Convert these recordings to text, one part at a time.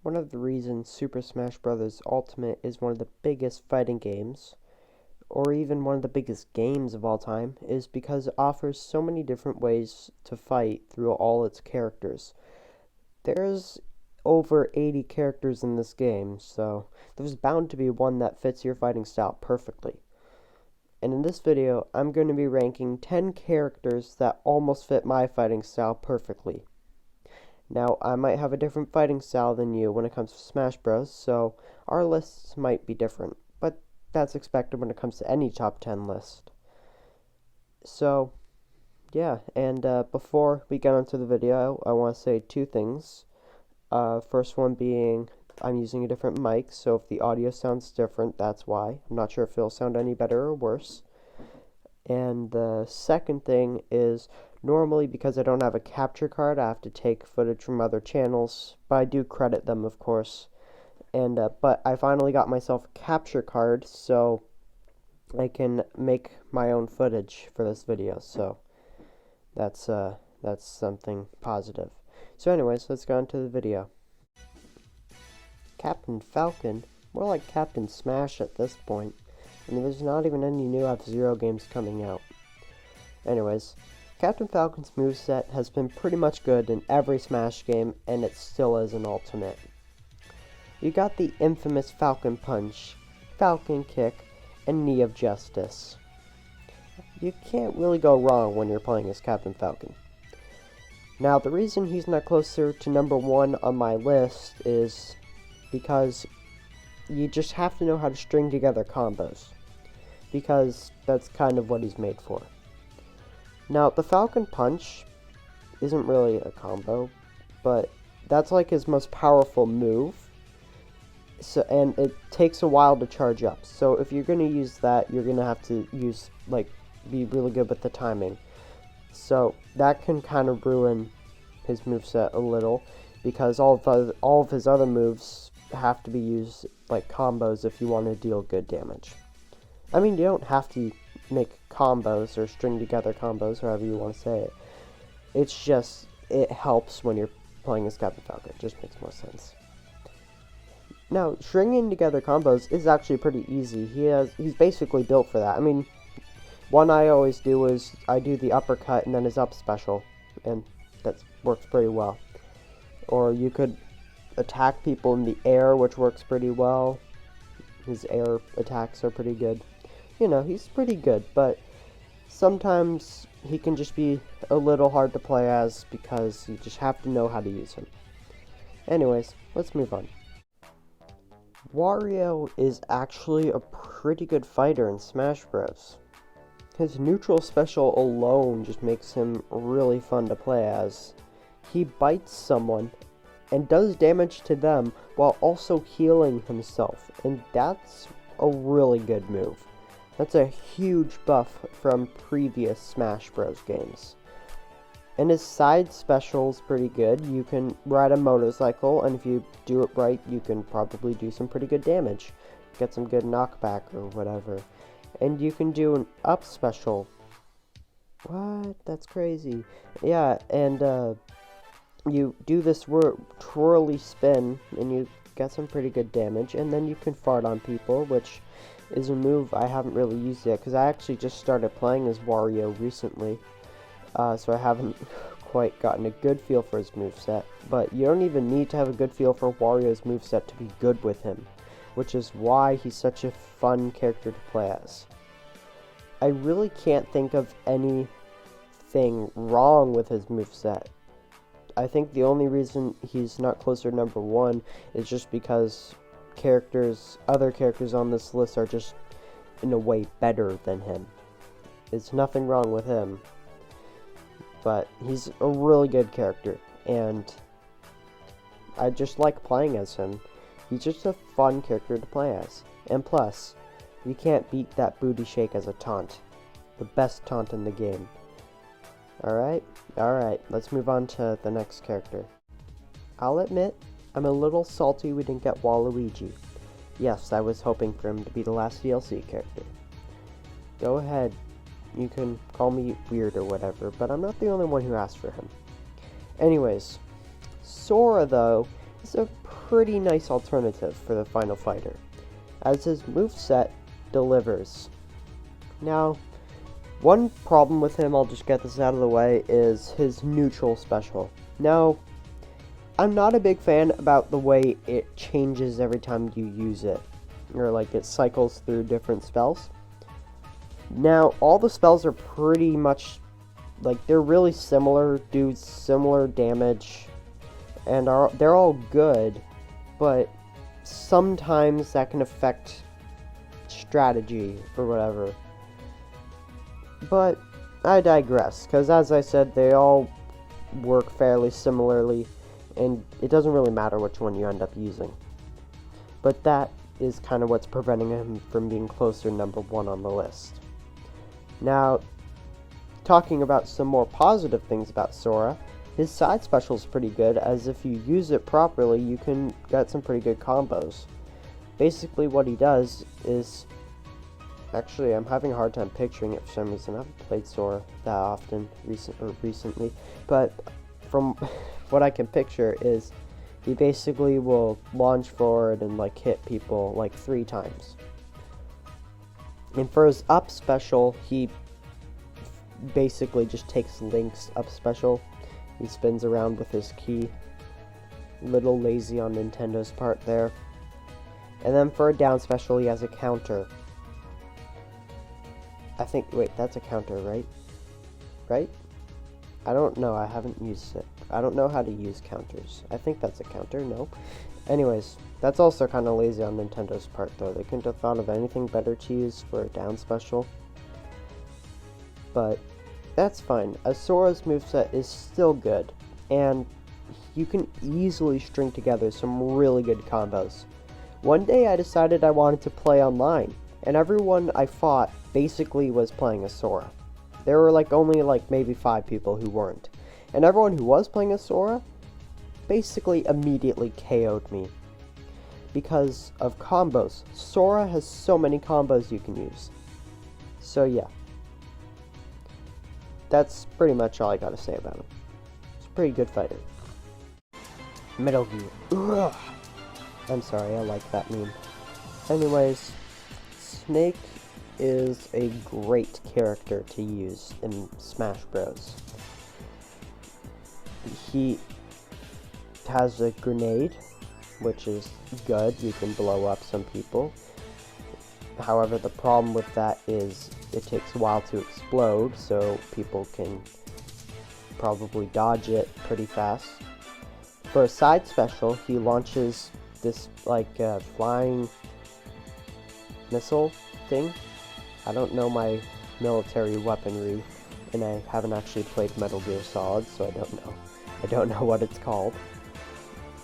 One of the reasons Super Smash Bros. Ultimate is one of the biggest fighting games, or even one of the biggest games of all time, is because it offers so many different ways to fight through all its characters. There's over 80 characters in this game, so there's bound to be one that fits your fighting style perfectly. And in this video, I'm going to be ranking 10 characters that almost fit my fighting style perfectly. Now, I might have a different fighting style than you when it comes to Smash Bros, so our lists might be different, but that's expected when it comes to any top 10 list. So, yeah, and before we get onto the video, I want to say two things. First one being, I'm using a different mic, so if the audio sounds different, that's why. I'm not sure if it'll sound any better or worse. And the second thing is, normally because I don't have a capture card, I have to take footage from other channels, but I do credit them, of course. And but I finally got myself a capture card, so I can make my own footage for this video. So that's something positive. So anyways, let's go into the video. Captain Falcon, more like Captain Smash at this point. I mean, there's not even any new F-Zero games coming out. Anyways, Captain Falcon's moveset has been pretty much good in every Smash game, and it still is in Ultimate. You got the infamous Falcon Punch, Falcon Kick, and Knee of Justice. You can't really go wrong when you're playing as Captain Falcon. Now, the reason he's not closer to number 1 on my list is because you just have to know how to string together combos, because that's kind of what he's made for. Now, the Falcon Punch isn't really a combo, but that's like his most powerful move, and it takes a while to charge up. So if you're going to use that, you're going to have to be really good with the timing. So that can kind of ruin his moveset a little, because all of his other moves have to be used like combos if you want to deal good damage. I mean, you don't have to make combos or string together combos, however you want to say it. It's just, it helps when you're playing as Captain Falcon. It just makes more sense. Now, stringing together combos is actually pretty easy. He's basically built for that. I mean, one I always do is I do the uppercut and then his up special, and that works pretty well. Or you could attack people in the air, which works pretty well. His air attacks are pretty good. You know, he's pretty good, but sometimes he can just be a little hard to play as because you just have to know how to use him. Anyways, let's move on. Wario is actually a pretty good fighter in Smash Bros. His neutral special alone just makes him really fun to play as. He bites someone and does damage to them while also healing himself, and that's a really good move. That's a huge buff from previous Smash Bros. Games. And his side special is pretty good. You can ride a motorcycle, and if you do it right, you can probably do some pretty good damage. Get some good knockback or whatever. And you can do an up special. What? That's crazy. Yeah, and you do this twirly spin, and you get some pretty good damage, and then you can fart on people, which is a move I haven't really used yet, because I actually just started playing as Wario recently, so I haven't quite gotten a good feel for his moveset, but you don't even need to have a good feel for Wario's moveset to be good with him, which is why he's such a fun character to play as. I really can't think of anything wrong with his moveset. I think the only reason he's not closer to number 1 is just because other characters on this list are just, in a way, better than him. There's nothing wrong with him, but he's a really good character, and I just like playing as him. He's just a fun character to play as. And plus, you can't beat that booty shake as a taunt. The best taunt in the game. Alright, let's move on to the next character. I'll admit, I'm a little salty we didn't get Waluigi. Yes, I was hoping for him to be the last DLC character. Go ahead, you can call me weird or whatever, but I'm not the only one who asked for him. Anyways, Sora, though, is a pretty nice alternative for the final fighter, as his moveset delivers. Now, one problem with him, I'll just get this out of the way, is his neutral special. Now, I'm not a big fan about the way it changes every time you use it, or like it cycles through different spells. Now, all the spells are pretty much, like, they're really similar, do similar damage, and they're all good, but sometimes that can affect strategy or whatever. But I digress, because as I said, they all work fairly similarly, and it doesn't really matter which one you end up using. But that is kind of what's preventing him from being closer to number 1 on the list. Now, talking about some more positive things about Sora, his side special is pretty good, as if you use it properly, you can get some pretty good combos. Basically what he does is, actually I'm having a hard time picturing it for some reason. I haven't played Sora that often recently, but from what I can picture is he basically will launch forward and like hit people like 3 times. And for his up special, he basically just takes Link's up special. He spins around with his key. Little lazy on Nintendo's part there. And then for a down special, he has a counter. I think, wait, that's a counter, right? Right? I don't know, I haven't used it. I don't know how to use counters. I think that's a counter, no. Anyways, that's also kind of lazy on Nintendo's part, though. They couldn't have thought of anything better to use for a down special. But that's fine, as Sora's moveset is still good, and you can easily string together some really good combos. One day I decided I wanted to play online, and everyone I fought basically was playing as Sora. There were only maybe 5 people who weren't. And everyone who was playing as Sora basically immediately KO'd me. Because of combos. Sora has so many combos you can use. So yeah. That's pretty much all I gotta say about him. He's a pretty good fighter. Metal Gear. Ugh. I'm sorry, I like that meme. Anyways, Snake is a great character to use in Smash Bros. He has a grenade, which is good. You can blow up some people. However, the problem with that is it takes a while to explode, so people can probably dodge it pretty fast. For a side special, he launches this flying missile thing. I don't know my military weaponry, and I haven't actually played Metal Gear Solid, so I don't know what it's called.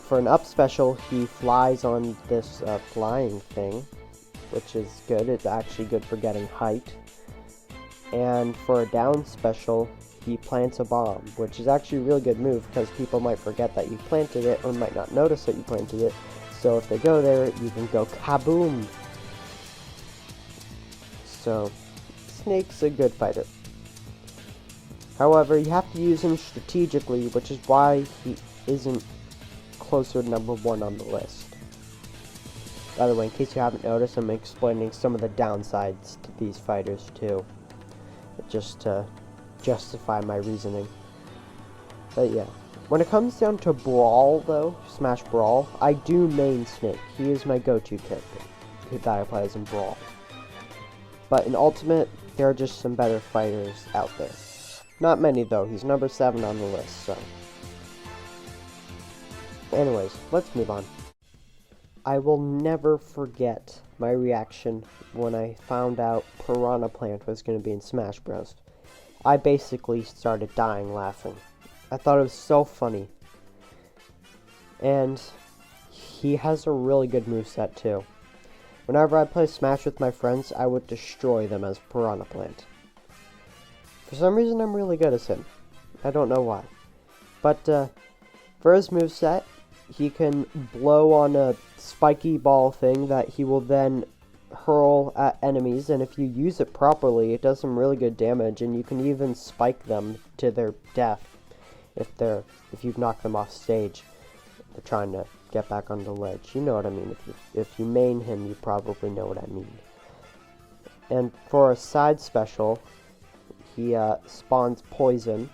For an up special, he flies on this flying thing, which is good. It's actually good for getting height. And for a down special, he plants a bomb, which is actually a really good move, because people might forget that you planted it, or might not notice that you planted it. So if they go there, you can go kaboom! So, Snake's a good fighter. However, you have to use him strategically, which is why he isn't closer to number 1 on the list. By the way, in case you haven't noticed, I'm explaining some of the downsides to these fighters too, just to justify my reasoning. But yeah, when it comes down to Brawl though, Smash Brawl, I do main Snake. He is my go-to character that I play as in Brawl. But in Ultimate, there are just some better fighters out there. Not many though, he's number 7 on the list, so. Anyways, let's move on. I will never forget my reaction when I found out Piranha Plant was going to be in Smash Bros. I basically started dying laughing. I thought it was so funny. And he has a really good moveset too. Whenever I play Smash with my friends, I would destroy them as Piranha Plant. For some reason, I'm really good as him. I don't know why. But for his moveset, he can blow on a spiky ball thing that he will then hurl at enemies, and if you use it properly, it does some really good damage, and you can even spike them to their death if you've knocked them off stage. They're trying to get back on the ledge. You know what I mean. If you main him, you probably know what I mean. And for a side special, he spawns poison,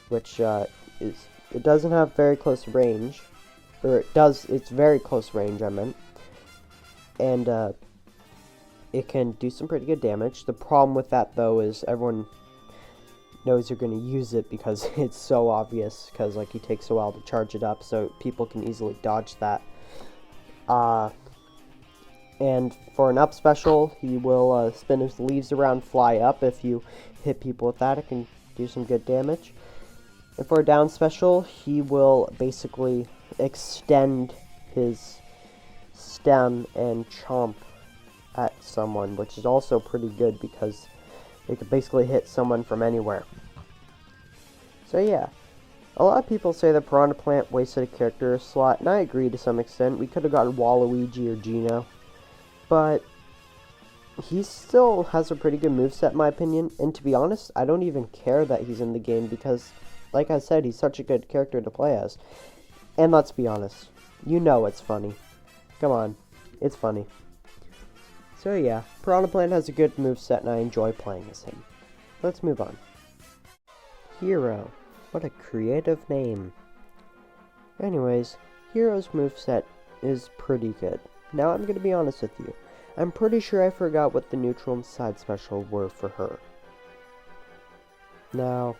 which it doesn't have very close range, or it's very close range, I meant, and it can do some pretty good damage. The problem with that, though, is everyone knows you're going to use it because it's so obvious, because like he takes a while to charge it up, so people can easily dodge that. And for an up special, he will spin his leaves around, fly up. If you hit people with that, it can do some good damage. And for a down special, he will basically extend his stem and chomp at someone, which is also pretty good because it could basically hit someone from anywhere. So yeah, a lot of people say that Piranha Plant wasted a character slot, and I agree to some extent. We could have gotten Waluigi or Geno, but he still has a pretty good moveset in my opinion, and to be honest, I don't even care that he's in the game because, like I said, he's such a good character to play as. And let's be honest, you know it's funny. Come on, it's funny. So yeah, Piranha Plant has a good moveset and I enjoy playing as him. Let's move on. Hero. What a creative name. Anyways, Hero's moveset is pretty good. Now I'm gonna be honest with you. I'm pretty sure I forgot what the neutral and side special were for her. Now,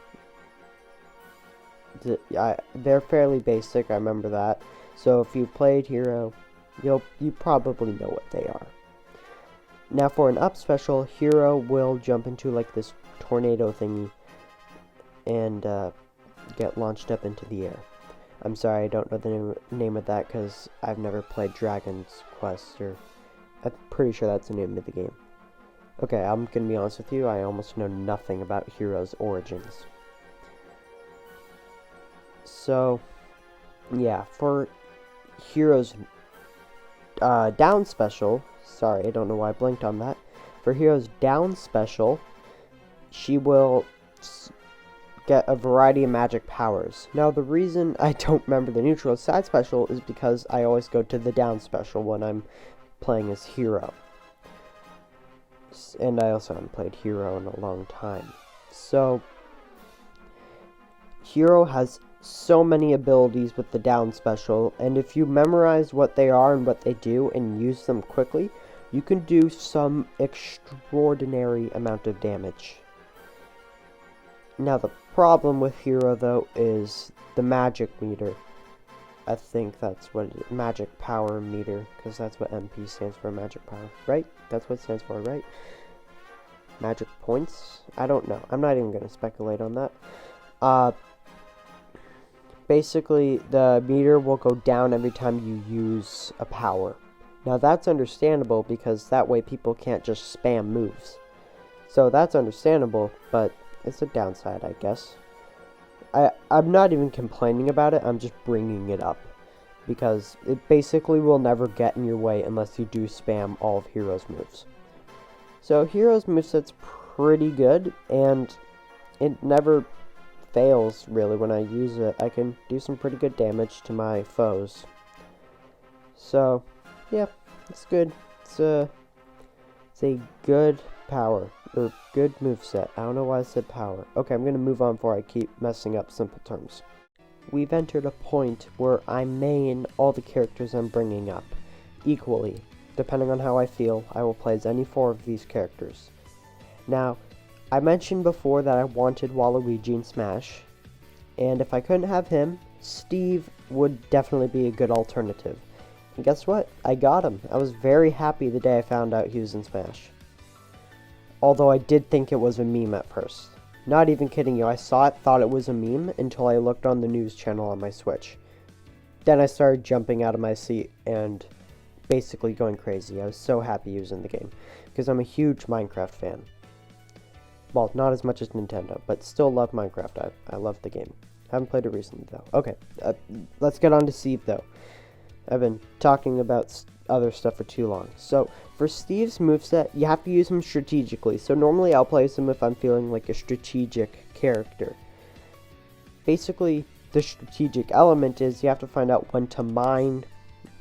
they're fairly basic, I remember that. So if you played Hero, you probably know what they are. Now for an up special, Hero will jump into like this tornado thingy and get launched up into the air. I'm sorry, I don't know the name of that because I've never played Dragon's Quest, or I'm pretty sure that's the name of the game. Okay, I'm gonna be honest with you, I almost know nothing about Hero's origins. So, yeah, for Hero's down special, sorry, I don't know why I blinked on that. For Hero's down special, she will get a variety of magic powers. Now, the reason I don't remember the neutral side special is because I always go to the down special when I'm playing as Hero. And I also haven't played Hero in a long time. So, Hero has so many abilities with the down special, and if you memorize what they are and what they do and use them quickly, you can do some extraordinary amount of damage. Now the problem with Hero though is the magic meter. I think that's what it is, magic power meter, because that's what MP stands for, magic power, right? That's what it stands for, right? Magic points? I don't know. I'm not even going to speculate on that. Basically, the meter will go down every time you use a power. Now, that's understandable because that way people can't just spam moves. So, that's understandable, but it's a downside, I guess. I'm not even complaining about it, I'm just bringing it up. Because it basically will never get in your way unless you do spam all of Hero's moves. So, Hero's moveset's pretty good, and it never fails really when I use it. I can do some pretty good damage to my foes. So, yeah, it's good. It's a good power, or good moveset. I don't know why I said power. Okay, I'm gonna move on before I keep messing up simple terms. We've entered a point where I main all the characters I'm bringing up equally. Depending on how I feel, I will play as any 4 of these characters. Now, I mentioned before that I wanted Waluigi in Smash, and if I couldn't have him, Steve would definitely be a good alternative. And guess what? I got him. I was very happy the day I found out he was in Smash. Although I did think it was a meme at first. Not even kidding you, I saw it, thought it was a meme, until I looked on the news channel on my Switch. Then I started jumping out of my seat and basically going crazy. I was so happy he was in the game, because I'm a huge Minecraft fan. Well, not as much as Nintendo, but still love Minecraft. I love the game. Haven't played it recently, though. Okay, let's get on to Steve, though. I've been talking about other stuff for too long. So, for Steve's moveset, you have to use him strategically. So, normally I'll place him if I'm feeling like a strategic character. Basically, the strategic element is you have to find out when to mine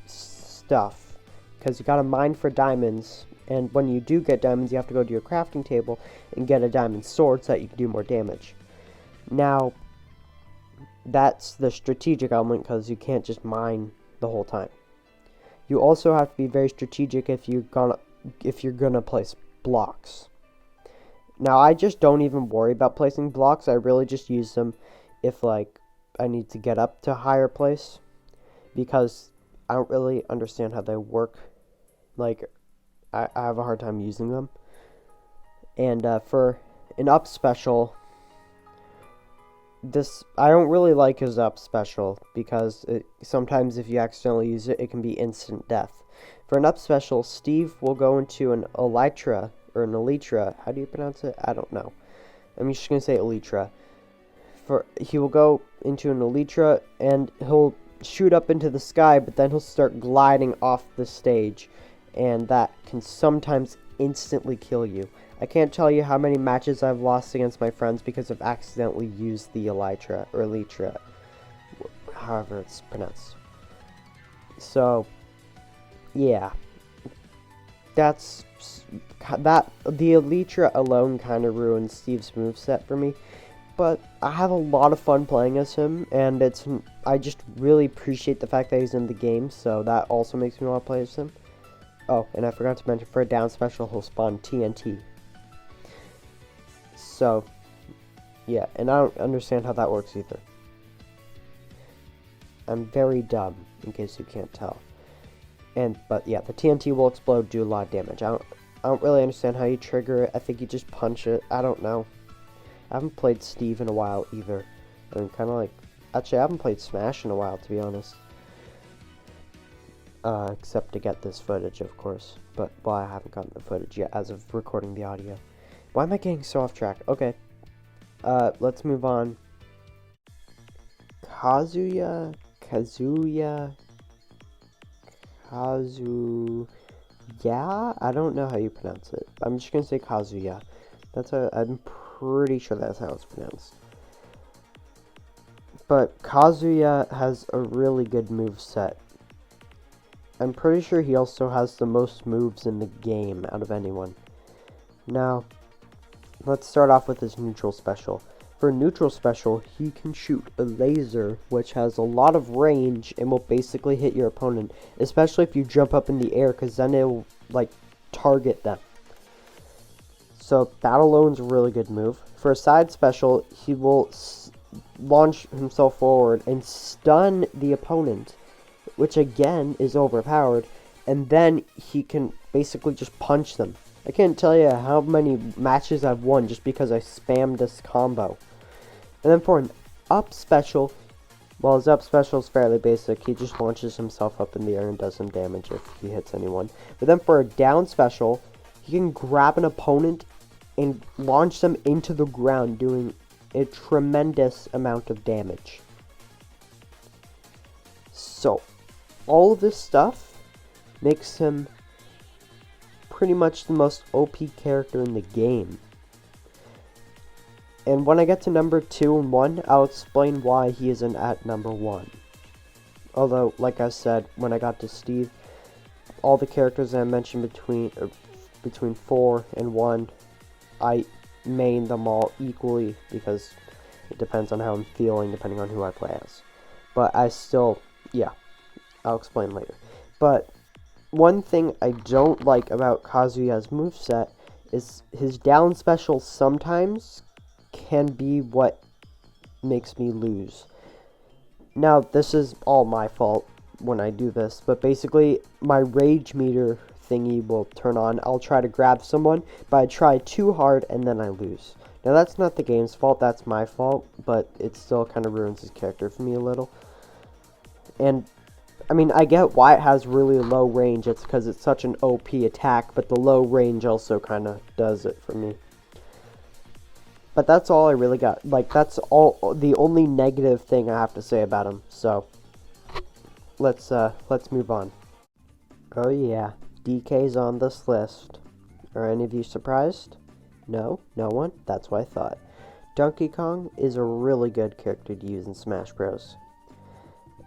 stuff, because you gotta mine for diamonds, and when you do get diamonds, you have to go to your crafting table and get a diamond sword so that you can do more damage. Now, that's the strategic element, because you can't just mine the whole time. You also have to be very strategic if you're gonna place blocks. Now, I just don't even worry about placing blocks. I really just use them if, like, I need to get up to a higher place, because I don't really understand how they work. Like, I have a hard time using them. And for an up special, I don't really like his up special, because sometimes if you accidentally use it, it can be instant death. For an up special, Steve will go into an elytra, or an elytra. How do you pronounce it? I don't know. I'm just going to say elytra. He will go into an elytra, and he'll shoot up into the sky, but then he'll start gliding off the stage, and that can sometimes instantly kill you. I can't tell you how many matches I've lost against my friends because I've accidentally used the elytra, or elytra, however it's pronounced. So, yeah. The elytra alone kind of ruins Steve's moveset for me, but I have a lot of fun playing as him, and I just really appreciate the fact that he's in the game, so that also makes me want to play as him. Oh, and I forgot to mention, for a down special, he'll spawn TNT. So, yeah, and I don't understand how that works either. I'm very dumb, in case you can't tell. But yeah, the TNT will explode, do a lot of damage. I don't really understand how you trigger it. I think you just punch it. I don't know. I haven't played Steve in a while either. I'm kind of like... Actually, I haven't played Smash in a while, to be honest. Except to get this footage, of course. But, well, I haven't gotten the footage yet as of recording the audio. Why am I getting so off track? Okay. Let's move on. Kazuya? I don't know how you pronounce it. I'm just gonna say Kazuya. I'm pretty sure that's how it's pronounced. But Kazuya has a really good moveset. I'm pretty sure he also has the most moves in the game out of anyone. Now, let's start off with his neutral special. For neutral special, he can shoot a laser, which has a lot of range and will basically hit your opponent, especially if you jump up in the air, because then it will, like, target them. So that alone is a really good move. For a side special, he will launch himself forward and stun the opponent, which again is overpowered, and then he can basically just punch them. I can't tell you how many matches I've won just because I spammed this combo. And then for an up special, well, his up special is fairly basic. He just launches himself up in the air and does some damage if he hits anyone. But then for a down special, he can grab an opponent and launch them into the ground, doing a tremendous amount of damage. So, all of this stuff makes him pretty much the most OP character in the game. And when I get to number 2 and 1, I'll explain why he isn't at number 1. Although, like I said, when I got to Steve, all the characters I mentioned between 4 and 1, I main them all equally, because it depends on how I'm feeling, depending on who I play as. But I still, yeah, I'll explain later. But one thing I don't like about Kazuya's moveset is his down special sometimes can be what makes me lose. Now, this is all my fault when I do this, but basically, my rage meter thingy will turn on. I'll try to grab someone, but I try too hard and then I lose. Now, that's not the game's fault, that's my fault, but it still kind of ruins his character for me a little. And, I mean, I get why it has really low range. It's because it's such an OP attack, but the low range also kind of does it for me. But that's all I really got. Like, that's all the only negative thing I have to say about him. So, let's move on. Oh yeah, DK's on this list. Are any of you surprised? No? No one? That's what I thought. Donkey Kong is a really good character to use in Smash Bros.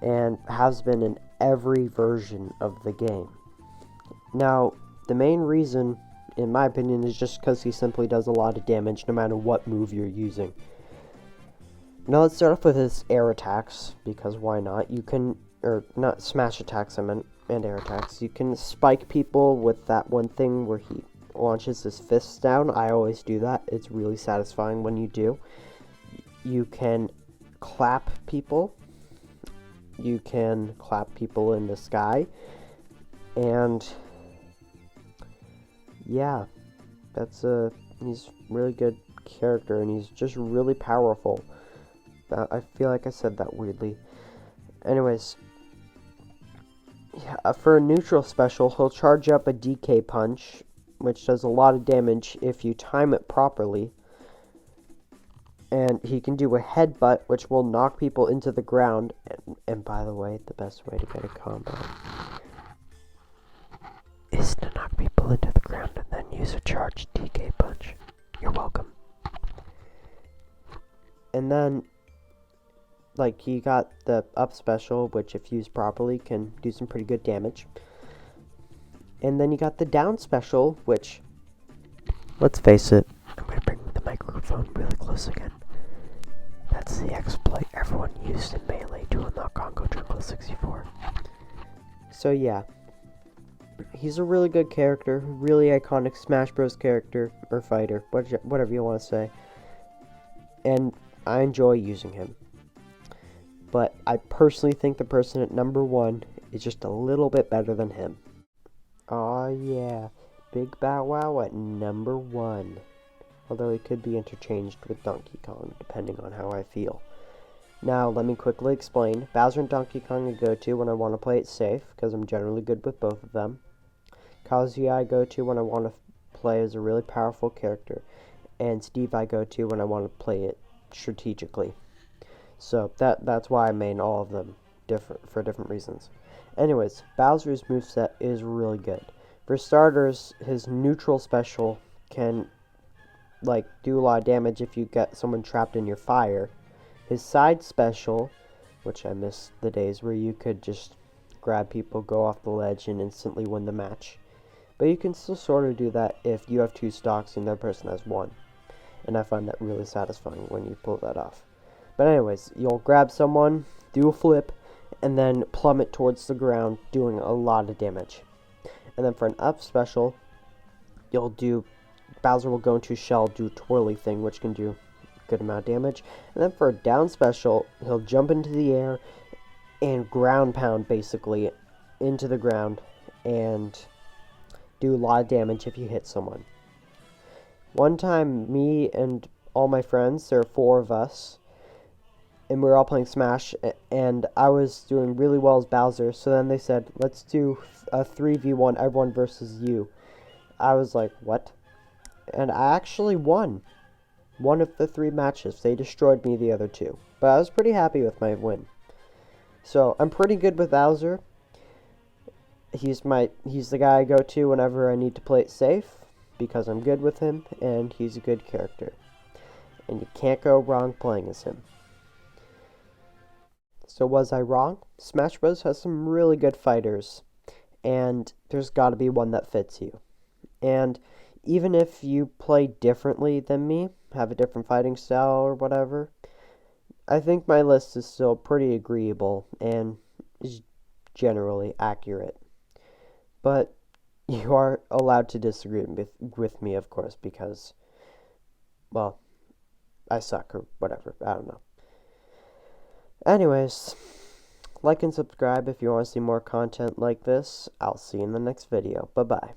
And has been in every version of the game. Now, the main reason, in my opinion, is just because he simply does a lot of damage no matter what move you're using. Now let's start off with his air attacks, because why not? You can, or not smash attacks, I meant, and air attacks. You can spike people with that one thing where he launches his fists down. I always do that. It's really satisfying when you do. You can clap people. You can clap people in the sky. And yeah, he's a really good character, and he's just really powerful. I feel like I said that weirdly. Anyways, yeah, for a neutral special, he'll charge up a DK punch, which does a lot of damage if you time it properly. And he can do a headbutt, which will knock people into the ground. And by the way, the best way to get a combo is to knock people into the ground and then use a charged DK punch. You're welcome. And then, like, he got the up special, which if used properly can do some pretty good damage. And then you got the down special, which, let's face it, I'm going to bring the microphone really close again. That's the exploit everyone used in Melee to unlock Congo Jungle 64. So yeah, he's a really good character, really iconic Smash Bros. Character, or fighter, whatever you want to say. And I enjoy using him. But I personally think the person at number 1 is just a little bit better than him. Aw yeah, Big Bow Wow at number 1. Although it could be interchanged with Donkey Kong, depending on how I feel. Now, let me quickly explain. Bowser and Donkey Kong I go to when I want to play it safe, because I'm generally good with both of them. Kazuya I go to when I want to play as a really powerful character. And Steve I go to when I want to play it strategically. So that's why I main all of them for different reasons. Anyways, Bowser's moveset is really good. For starters, his neutral special can do a lot of damage if you get someone trapped in your fire. His side special, which I miss the days where you could just grab people, go off the ledge, and instantly win the match. But you can still sort of do that if you have 2 stocks and the other person has 1. And I find that really satisfying when you pull that off. But anyways, you'll grab someone, do a flip, and then plummet towards the ground, doing a lot of damage. And then for an up special, Bowser will go into shell, do a twirly thing, which can do a good amount of damage. And then for a down special, he'll jump into the air and ground pound, basically, into the ground, and do a lot of damage if you hit someone. One time, me and all my friends, there are 4 of us, and we were all playing Smash, and I was doing really well as Bowser, so then they said, let's do a 3v1, everyone versus you. I was like, what? And I actually won one of the 3 matches. They destroyed me the other 2, but I was pretty happy with my win. So, I'm pretty good with Bowser. He's the guy I go to whenever I need to play it safe, because I'm good with him, and he's a good character. And you can't go wrong playing as him. So was I wrong? Smash Bros. Has some really good fighters, and there's gotta be one that fits you. And even if you play differently than me, have a different fighting style or whatever, I think my list is still pretty agreeable and is generally accurate. But you are allowed to disagree with me, of course, because, well, I suck or whatever. I don't know. Anyways, like and subscribe if you want to see more content like this. I'll see you in the next video. Bye-bye.